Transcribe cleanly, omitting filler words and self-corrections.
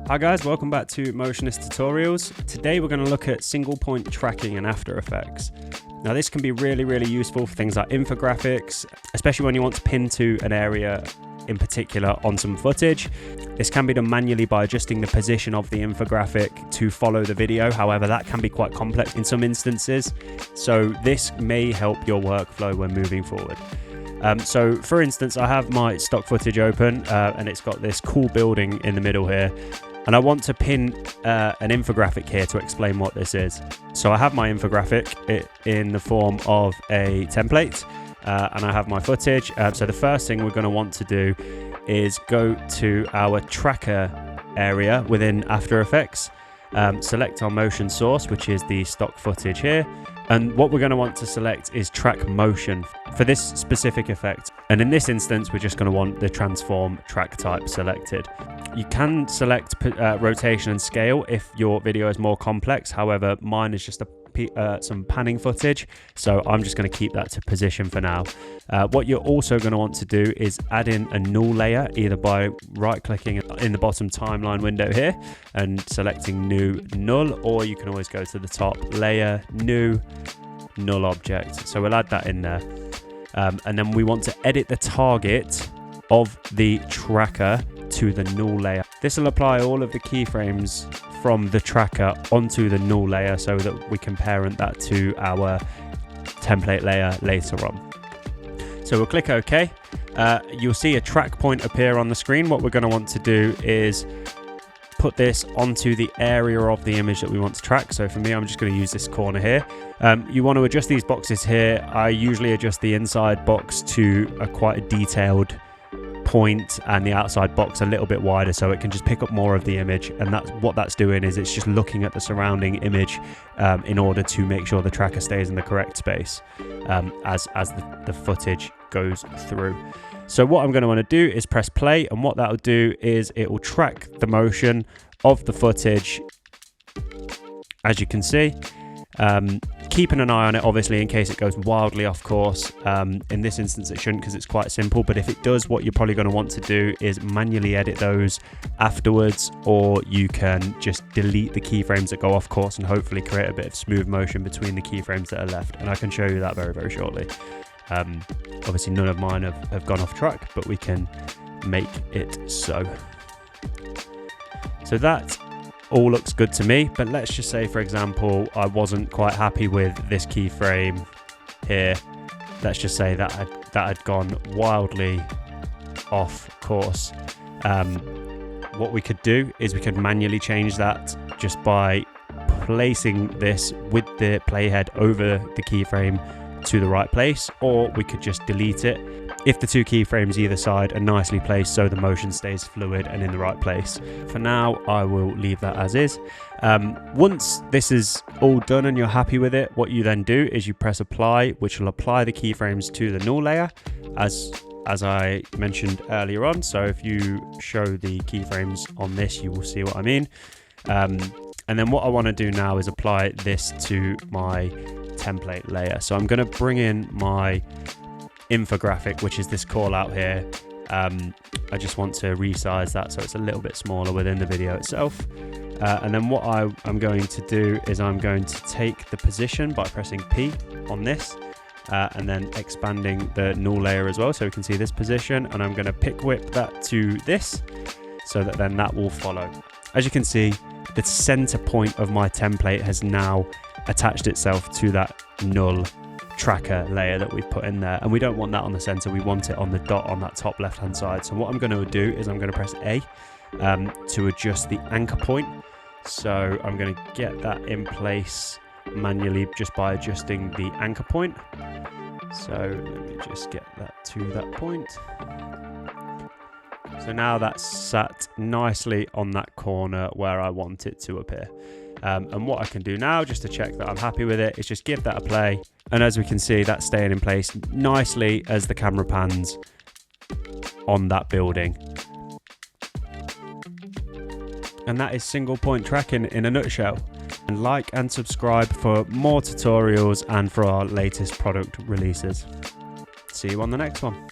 Hi guys, welcome back to Motionist Tutorials. Today we're going to look at single point tracking in After Effects. Now this can be really useful for things like infographics, especially when you want to pin to an area in particular on some footage. This can be done manually by adjusting the position of the infographic to follow the video. However, that can be quite complex in some instances. So this may help your workflow when moving forward. So for instance, I have my stock footage open and it's got this cool building in the middle here. And I want to pin an infographic here to explain what this is. So I have my infographic in the form of a template and I have my footage. So the first thing we're going to want to do is go to our tracker area within After Effects, select our motion source, which is the stock footage here. And what we're going to want to select is track motion for this specific effect. And in this instance, we're just going to want the transform track type selected. You can select rotation and scale if your video is more complex. However, mine is just some panning footage, so I'm just going to keep that to position for now. What you're also going to want to do is add in a null layer, either by right-clicking in the bottom timeline window here and selecting new null, or you can always go to the top layer, new null object. So we'll add that in there. And then we want to edit the target of the tracker to the null layer. This will apply all of the keyframes from the tracker onto the null layer so that we can parent that to our template layer later on. So we'll click OK. You'll see a track point appear on the screen. What we're going to want to do is put this onto the area of the image that we want to track. So for me, I'm just going to use this corner here. You want to adjust these boxes here. I usually adjust the inside box to quite a detailed point and the outside box a little bit wider so it can just pick up more of the image, and that's what that's doing, is it's just looking at the surrounding image in order to make sure the tracker stays in the correct space as the footage goes through. So what I'm going to want to do is press play, and what that will do is it will track the motion of the footage, as you can see. Keeping an eye on it, obviously, in case it goes wildly off course. In this instance, it shouldn't, because it's quite simple, but if it does, what you're probably going to want to do is manually edit those afterwards, or you can just delete the keyframes that go off course and hopefully create a bit of smooth motion between the keyframes that are left. And I can show you that very shortly. Obviously, none of mine have gone off track, but we can make it so. So that all looks good to me, but let's just say, for example, I wasn't quite happy with this keyframe here. Let's just say that had gone wildly off course. What we could do is we could manually change that just by placing this with the playhead over the keyframe to the right place, or we could just delete it if the two keyframes either side are nicely placed so the motion stays fluid and in the right place. For now, I will leave that as is. Once this is all done and you're happy with it, what you then do is you press apply, which will apply the keyframes to the null layer, as I mentioned earlier on. So if you show the keyframes on this, you will see what I mean. And then what I want to do now is apply this to my template layer. So I'm going to bring in my infographic, which is this call out here. I just want to resize that so it's a little bit smaller within the video itself. And then what I'm going to do is I'm going to take the position by pressing P on this and then expanding the null layer as well so we can see this position, and I'm going to pick whip that to this so that then that will follow. As you can see, the center point of my template has now attached itself to that null tracker layer that we've put in there, and we don't want that on the center, we want it on the dot on that top left hand side. So what I'm going to do is I'm going to press A to adjust the anchor point. So I'm going to get that in place manually just by adjusting the anchor point. So let me just get that to that point. So now that's sat nicely on that corner where I want it to appear. And what I can do now, just to check that I'm happy with it, is just give that a play. And as we can see, that's staying in place nicely as the camera pans on that building. And that is single point tracking in a nutshell. And like and subscribe for more tutorials and for our latest product releases. See you on the next one.